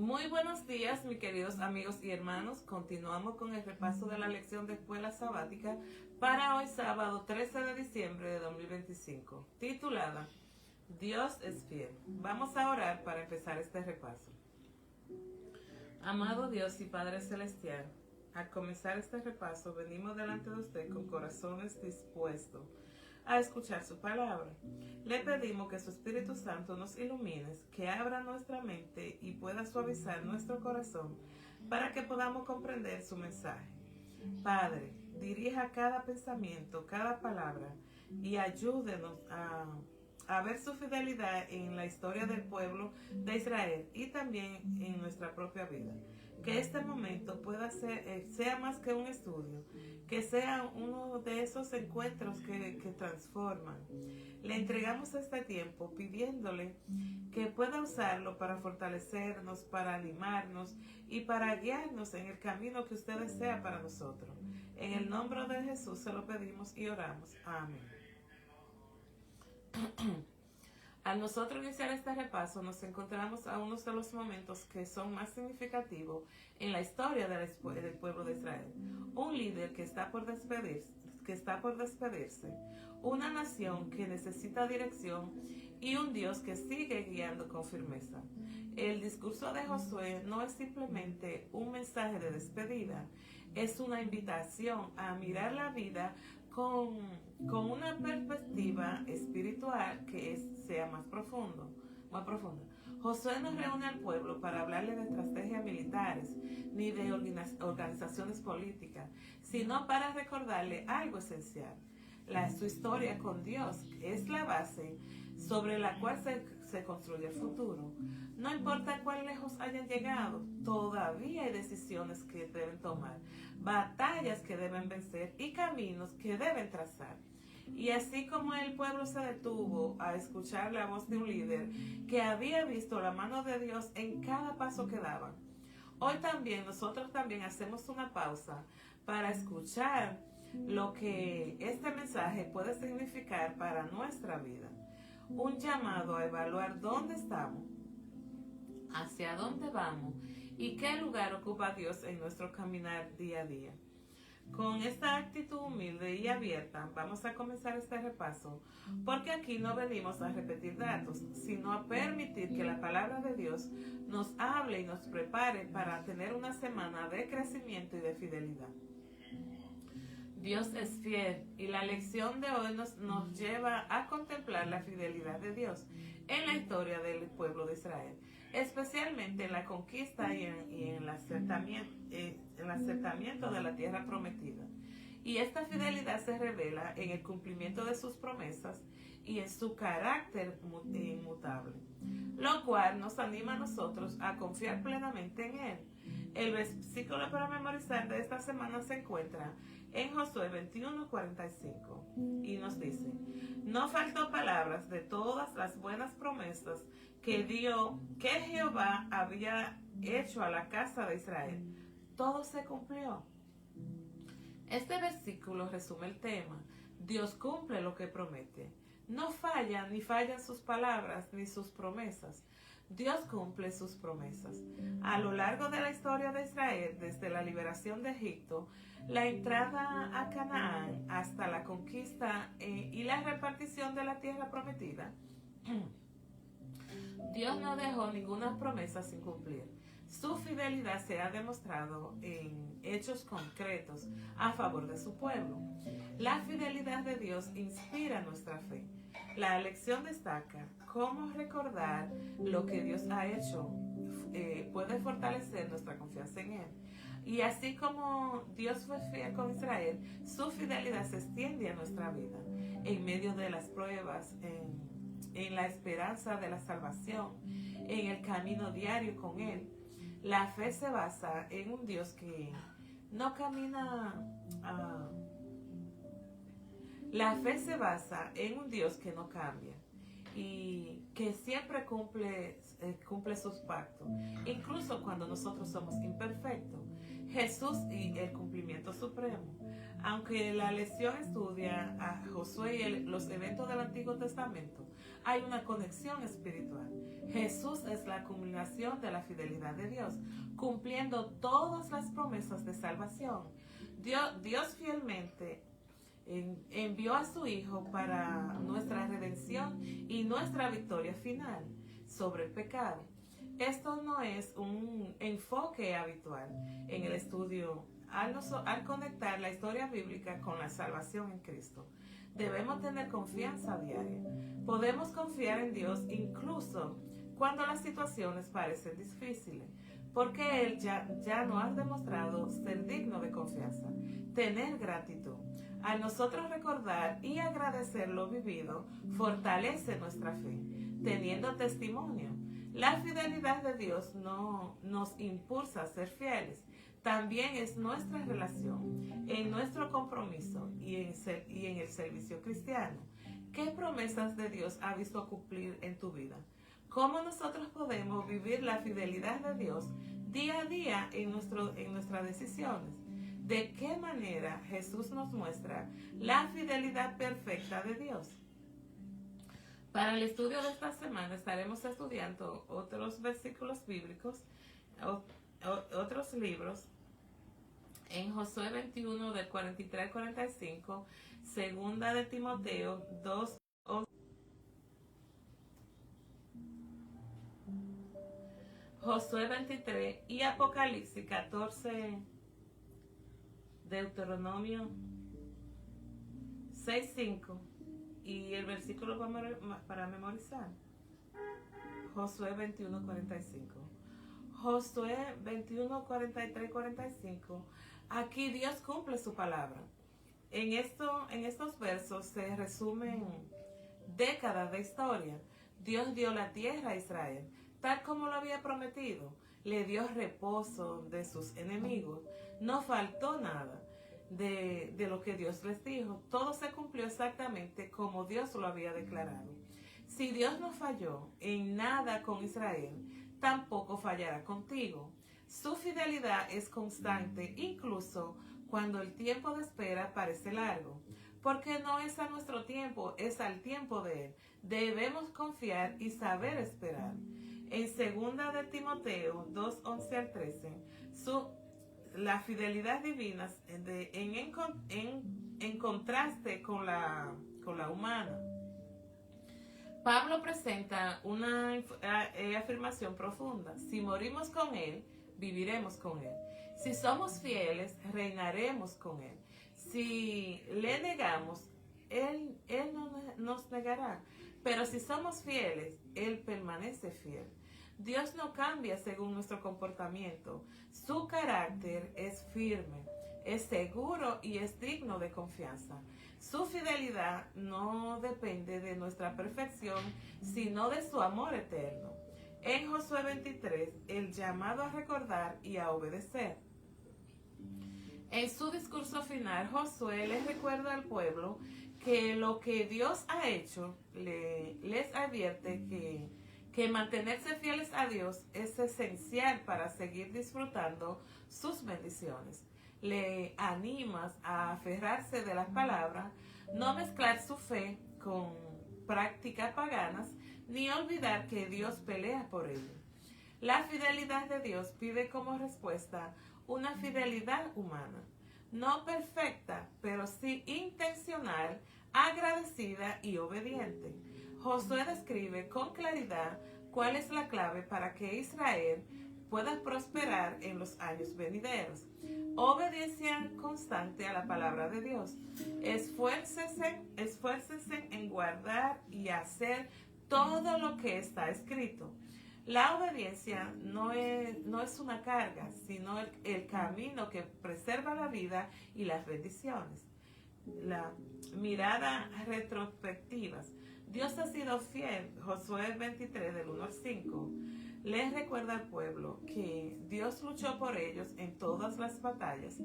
Muy buenos días, mis queridos amigos y hermanos. Continuamos con el repaso de la lección de escuela sabática para hoy sábado 13 de diciembre de 2025, titulada Dios es fiel. Vamos a orar para empezar este repaso. Amado Dios y Padre Celestial, al comenzar este repaso venimos delante de usted con corazones dispuestos a escuchar su palabra. Le pedimos que su Espíritu Santo nos ilumine, que abra nuestra mente y pueda suavizar nuestro corazón para que podamos comprender su mensaje. Padre, dirija cada pensamiento, cada palabra y ayúdenos a ver su fidelidad en la historia del pueblo de Israel y también en nuestra propia vida. Que este momento pueda ser, sea más que un estudio, que sea uno de esos encuentros que transforman. Le entregamos este tiempo pidiéndole que pueda usarlo para fortalecernos, para animarnos y para guiarnos en el camino que usted desea para nosotros. En el nombre de Jesús se lo pedimos y oramos. Amén. Al nosotros iniciar este repaso, nos encontramos a uno de los momentos que son más significativos en la historia del pueblo de Israel. Un líder que está por despedirse, una nación que necesita dirección y un Dios que sigue guiando con firmeza. El discurso de Josué no es simplemente un mensaje de despedida, es una invitación a mirar la vida con una perspectiva espiritual que sea más profunda. Josué no reúne al pueblo para hablarle de estrategias militares ni de organizaciones políticas, sino para recordarle algo esencial. Su historia con Dios es la base sobre la cual se construye el futuro. No importa cuán lejos hayan llegado, todavía hay decisiones que deben tomar, batallas que deben vencer y caminos que deben trazar. Y así como el pueblo se detuvo a escuchar la voz de un líder que había visto la mano de Dios en cada paso que daban, hoy también nosotros hacemos una pausa para escuchar lo que este mensaje puede significar para nuestra vida. Un llamado a evaluar dónde estamos, hacia dónde vamos y qué lugar ocupa Dios en nuestro caminar día a día. Con esta actitud humilde y abierta vamos a comenzar este repaso, porque aquí no venimos a repetir datos, sino a permitir que la palabra de Dios nos hable y nos prepare para tener una semana de crecimiento y de fidelidad. Dios es fiel y la lección de hoy nos lleva a contemplar la fidelidad de Dios en la historia del pueblo de Israel, especialmente en la conquista y en el acercamiento de la tierra prometida. Y esta fidelidad se revela en el cumplimiento de sus promesas y en su carácter inmutable, lo cual nos anima a nosotros a confiar plenamente en Él. El versículo para memorizar de esta semana se encuentra en Josué 21:45 y nos dice: no faltó palabras de todas las buenas promesas que Jehová había hecho a la casa de Israel. Todo se cumplió. Este versículo resume el tema. Dios cumple lo que promete. No falla ni fallan sus palabras ni sus promesas. Dios cumple sus promesas. A lo largo de la historia de Israel, desde la liberación de Egipto, la entrada a Canaán hasta la conquista y la repartición de la tierra prometida, Dios no dejó ninguna promesa sin cumplir. Su fidelidad se ha demostrado en hechos concretos a favor de su pueblo. La fidelidad de Dios inspira nuestra fe. La lección destaca cómo recordar lo que Dios ha hecho puede fortalecer nuestra confianza en Él. Y así como Dios fue fiel con Israel, su fidelidad se extiende a nuestra vida, en medio de las pruebas, en la esperanza de la salvación, en el camino diario con Él. La fe se basa en un Dios que no camina... La fe se basa en un Dios que no cambia y que siempre cumple sus pactos, incluso cuando nosotros somos imperfectos. Jesús y el cumplimiento supremo. Aunque la lección estudia a Josué y los eventos del Antiguo Testamento, hay una conexión espiritual. Jesús es la culminación de la fidelidad de Dios, cumpliendo todas las promesas de salvación. Dios fielmente envió a su Hijo para nuestra redención y nuestra victoria final sobre el pecado. Esto no es un enfoque habitual en el estudio al conectar la historia bíblica con la salvación en Cristo. Debemos tener confianza diaria. Podemos confiar en Dios incluso cuando las situaciones parecen difíciles, porque Él ya nos ha demostrado ser digno de confianza. Tener gratitud. Al nosotros recordar y agradecer lo vivido, fortalece nuestra fe. Teniendo testimonio, la fidelidad de Dios no nos impulsa a ser fieles. También es nuestra relación, en nuestro compromiso y en el servicio cristiano. ¿Qué promesas de Dios has visto cumplir en tu vida? ¿Cómo nosotros podemos vivir la fidelidad de Dios día a día en nuestras decisiones? ¿De qué manera Jesús nos muestra la fidelidad perfecta de Dios? Para el estudio de esta semana estaremos estudiando otros versículos bíblicos, otros libros, en Josué 21 del 43 al 45, segunda de Timoteo 2, Josué 23 y Apocalipsis 14, Deuteronomio 6, 5 y el versículo para memorizar, Josué 21, 45. Josué 21, 43, 45. Aquí Dios cumple su palabra. En estos versos se resumen décadas de historia. Dios dio la tierra a Israel, tal como lo había prometido. Le dio reposo de sus enemigos. No faltó nada de lo que Dios les dijo. Todo se cumplió exactamente como Dios lo había declarado. Si Dios no falló en nada con Israel, tampoco fallará contigo. Su fidelidad es constante, incluso cuando el tiempo de espera parece largo, porque no es a nuestro tiempo, es al tiempo de Él. Debemos confiar y saber esperar. En 2 de Timoteo 2, 11 al 13, la fidelidad divina en contraste con la humana. Pablo presenta una afirmación profunda. Si morimos con Él, viviremos con Él. Si somos fieles, reinaremos con Él. Si le negamos, Él no nos negará. Pero si somos fieles, Él permanece fiel. Dios no cambia según nuestro comportamiento. Su carácter es firme, es seguro y es digno de confianza. Su fidelidad no depende de nuestra perfección, sino de su amor eterno. En Josué 23, el llamado a recordar y a obedecer. En su discurso final, Josué les recuerda al pueblo que lo que Dios ha hecho, les advierte que mantenerse fieles a Dios es esencial para seguir disfrutando sus bendiciones. Le animas a aferrarse de las palabras, no mezclar su fe con prácticas paganas, ni olvidar que Dios pelea por ello. La fidelidad de Dios pide como respuesta una fidelidad humana, no perfecta, pero sí intencional, agradecida y obediente. Josué describe con claridad cuál es la clave para que Israel pueda prosperar en los años venideros. Obediencia constante a la palabra de Dios. Esfuércese en guardar y hacer todo lo que está escrito. La obediencia no es una carga, sino el camino que preserva la vida y las bendiciones. La mirada retrospectiva. Dios ha sido fiel. Josué 23 del 1 al 5. Les recuerda al pueblo que Dios luchó por ellos en todas las batallas,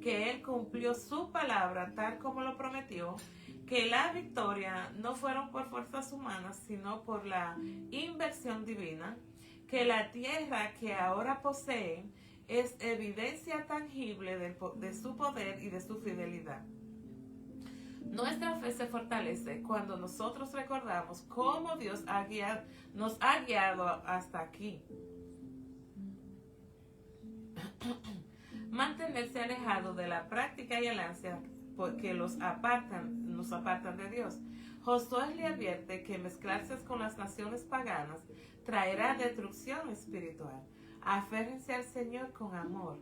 que Él cumplió su palabra tal como lo prometió, que la victoria no fueron por fuerzas humanas, sino por la inversión divina, que la tierra que ahora poseen es evidencia tangible de su poder y de su fidelidad. Nuestra fe se fortalece cuando nosotros recordamos cómo Dios nos ha guiado hasta aquí. Mantenerse alejado de la práctica y el ansia que nos apartan de Dios. Josué le advierte que mezclarse con las naciones paganas traerá destrucción espiritual. Aférrense al Señor con amor,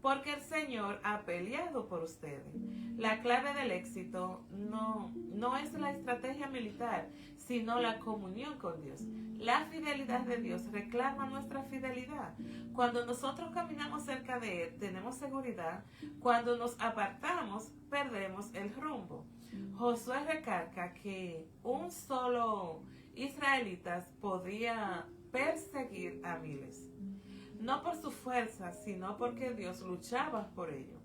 porque el Señor ha peleado por ustedes. La clave del éxito no es la estrategia militar, sino la comunión con Dios. La fidelidad de Dios reclama nuestra fidelidad. Cuando nosotros caminamos cerca de Él, tenemos seguridad. Cuando nos apartamos, perdemos el rumbo. Josué recalca que un solo israelita podía perseguir a miles. No por su fuerza, sino porque Dios luchaba por ello.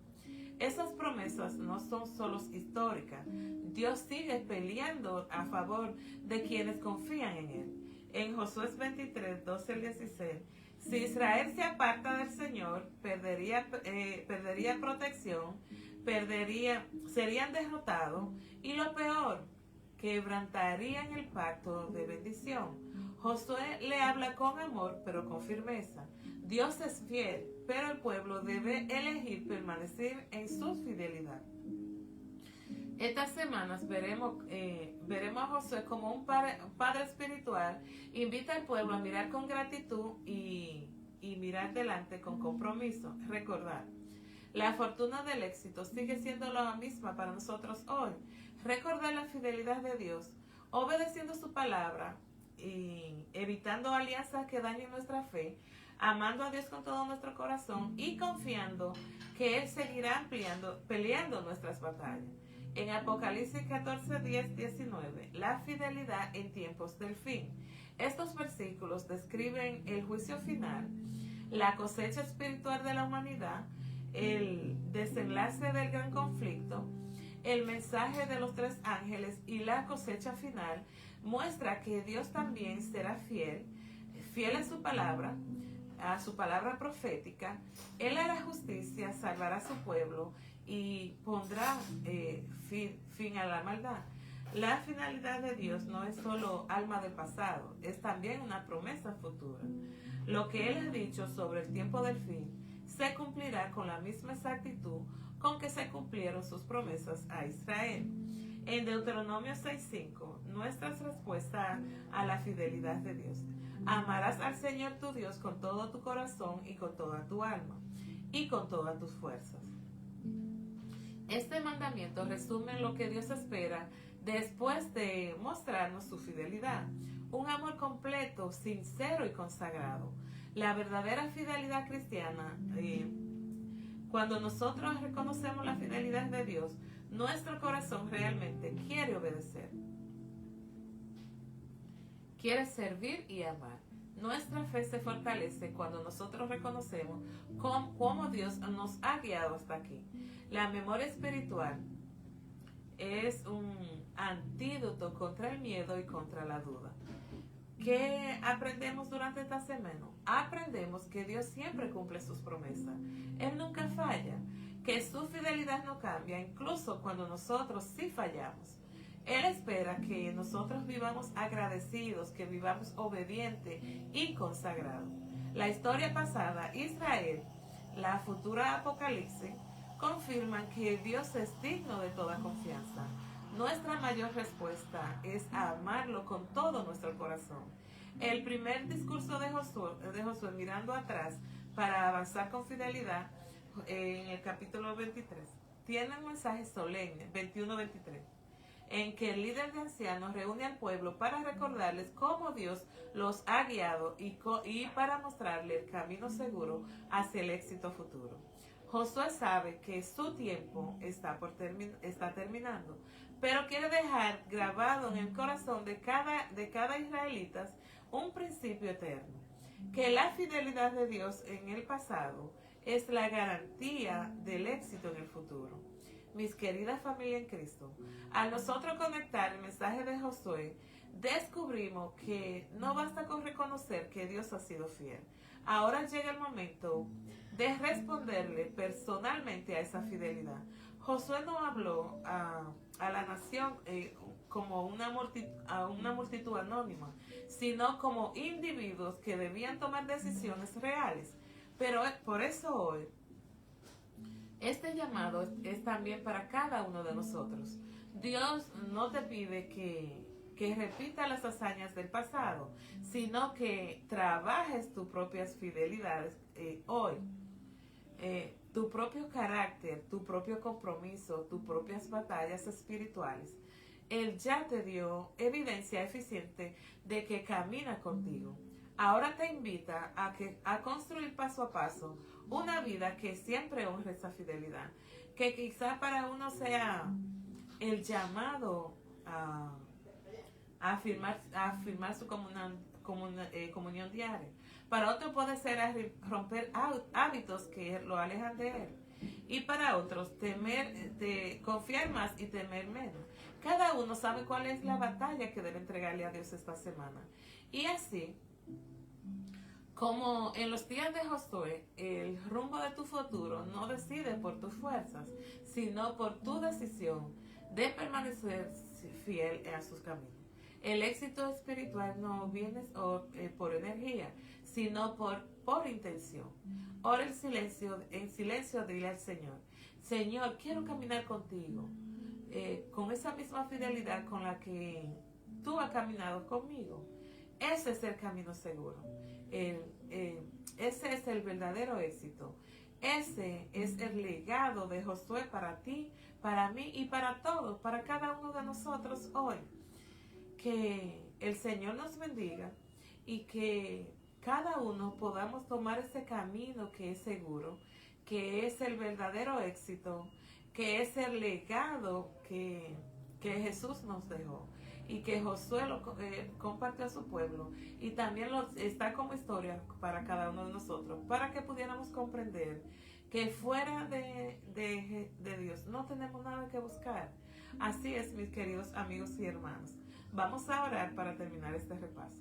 Esas promesas no son solo históricas. Dios sigue peleando a favor de quienes confían en Él. En Josué 23, 12 al 16, si Israel se aparta del Señor, perdería protección, serían derrotados y lo peor, quebrantarían el pacto de bendición. Josué le habla con amor, pero con firmeza. Dios es fiel, pero el pueblo debe elegir permanecer en su fidelidad. Estas semanas veremos a Josué como un padre espiritual. Invita al pueblo a mirar con gratitud y mirar delante con compromiso. Recordar, la fortuna del éxito sigue siendo la misma para nosotros hoy. Recordar la fidelidad de Dios, obedeciendo su palabra y evitando alianzas que dañen nuestra fe, amando a Dios con todo nuestro corazón y confiando que Él seguirá peleando nuestras batallas. En Apocalipsis 14, 10, 19, la fidelidad en tiempos del fin. Estos versículos describen el juicio final, la cosecha espiritual de la humanidad, el desenlace del gran conflicto, el mensaje de los 3 ángeles y la cosecha final. Muestra que Dios también será fiel a su palabra profética. Él hará justicia, salvará a su pueblo y pondrá fin a la maldad. La finalidad de Dios no es solo alma del pasado, es también una promesa futura. Lo que Él ha dicho sobre el tiempo del fin se cumplirá con la misma exactitud con que se cumplieron sus promesas a Israel. En Deuteronomio 6:5, nuestra respuesta a la fidelidad de Dios. Amarás al Señor tu Dios con todo tu corazón y con toda tu alma y con todas tus fuerzas. Este mandamiento resume lo que Dios espera después de mostrarnos su fidelidad. Un amor completo, sincero y consagrado. La verdadera fidelidad cristiana, cuando nosotros reconocemos la fidelidad de Dios, nuestro corazón realmente quiere obedecer, quiere servir y amar. Nuestra fe se fortalece cuando nosotros reconocemos cómo Dios nos ha guiado hasta aquí. La memoria espiritual es un antídoto contra el miedo y contra la duda. ¿Qué aprendemos durante esta semana? Aprendemos que Dios siempre cumple sus promesas. Él nunca falla, que su fidelidad no cambia, incluso cuando nosotros sí fallamos. Él espera que nosotros vivamos agradecidos, que vivamos obedientes y consagrados. La historia pasada, Israel, la futura Apocalipsis, confirman que Dios es digno de toda confianza. Nuestra mayor respuesta es amarlo con todo nuestro corazón. El primer discurso de Josué mirando atrás para avanzar con fidelidad, en el capítulo 23, tiene un mensaje solemne, 21-23, en que el líder de ancianos reúne al pueblo para recordarles cómo Dios los ha guiado y para mostrarle el camino seguro hacia el éxito futuro. Josué sabe que su tiempo está terminando, pero quiere dejar grabado en el corazón de cada israelita un principio eterno, que la fidelidad de Dios en el pasado es la garantía del éxito en el futuro. Mis queridas familias en Cristo, al nosotros conectar el mensaje de Josué, descubrimos que no basta con reconocer que Dios ha sido fiel. Ahora llega el momento de responderle personalmente a esa fidelidad. Josué no habló a la nación como a una multitud anónima, sino como individuos que debían tomar decisiones reales. Pero por eso hoy, este llamado es también para cada uno de nosotros. Dios no te pide que repita las hazañas del pasado, sino que trabajes tus propias fidelidades hoy. Tu propio carácter, tu propio compromiso, tus propias batallas espirituales. Él ya te dio evidencia eficiente de que camina contigo. Ahora te invita a construir paso a paso una vida que siempre honre esa fidelidad, que quizá para uno sea el llamado a afirmar su comunión diaria. Para otro puede ser romper hábitos que lo alejan de él. Y para otros, confiar más y temer menos. Cada uno sabe cuál es la batalla que debe entregarle a Dios esta semana. Y así, como en los días de Josué, el rumbo de tu futuro no decide por tus fuerzas, sino por tu decisión de permanecer fiel a sus caminos. El éxito espiritual no viene por energía, sino por intención. Ora en silencio dile al Señor: Señor, quiero caminar contigo, con esa misma fidelidad con la que tú has caminado conmigo. Ese es el camino seguro. Ese es el verdadero éxito. Ese es el legado de Josué para ti, para mí y para todos, para cada uno de nosotros hoy. Que el Señor nos bendiga y que cada uno podamos tomar ese camino que es seguro, que es el verdadero éxito, que es el legado que Jesús nos dejó y que Josué lo compartió a su pueblo, y también está como historia para cada uno de nosotros, para que pudiéramos comprender que fuera de Dios no tenemos nada que buscar. Así es, mis queridos amigos y hermanos. Vamos a orar para terminar este repaso.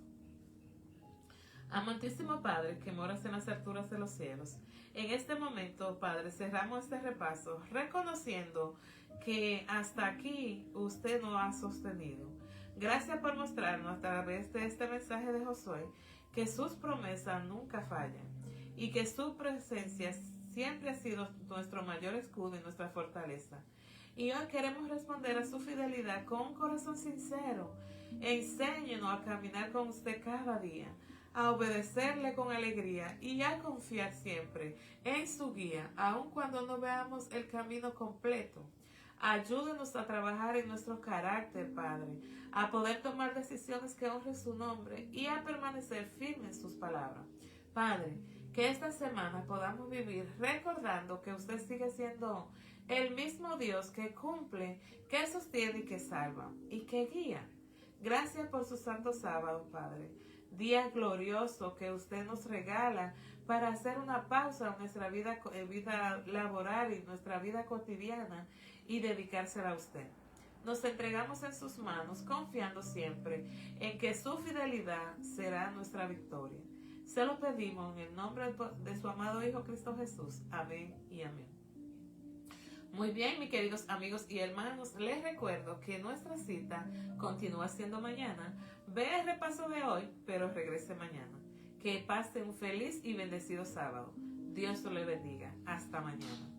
Amantísimo Padre, que moras en las alturas de los cielos, en este momento, Padre, cerramos este repaso reconociendo que hasta aquí usted nos ha sostenido. Gracias por mostrarnos a través de este mensaje de Josué que sus promesas nunca fallan y que su presencia siempre ha sido nuestro mayor escudo y nuestra fortaleza. Y hoy queremos responder a su fidelidad con un corazón sincero. Enséñenos a caminar con usted cada día, a obedecerle con alegría y a confiar siempre en su guía, aun cuando no veamos el camino completo. Ayúdenos a trabajar en nuestro carácter, Padre, a poder tomar decisiones que honren su nombre y a permanecer firmes en sus palabras. Padre, que esta semana podamos vivir recordando que usted sigue siendo el mismo Dios que cumple, que sostiene y que salva y que guía. Gracias por su santo sábado, Padre. Día glorioso que usted nos regala para hacer una pausa en nuestra vida laboral y nuestra vida cotidiana y dedicársela a usted. Nos entregamos en sus manos, confiando siempre en que su fidelidad será nuestra victoria. Se lo pedimos en el nombre de su amado Hijo Cristo Jesús. Amén y amén. Muy bien, mis queridos amigos y hermanos, les recuerdo que nuestra cita continúa siendo mañana. Ve el repaso de hoy, pero regrese mañana. Que pase un feliz y bendecido sábado. Dios te le bendiga. Hasta mañana.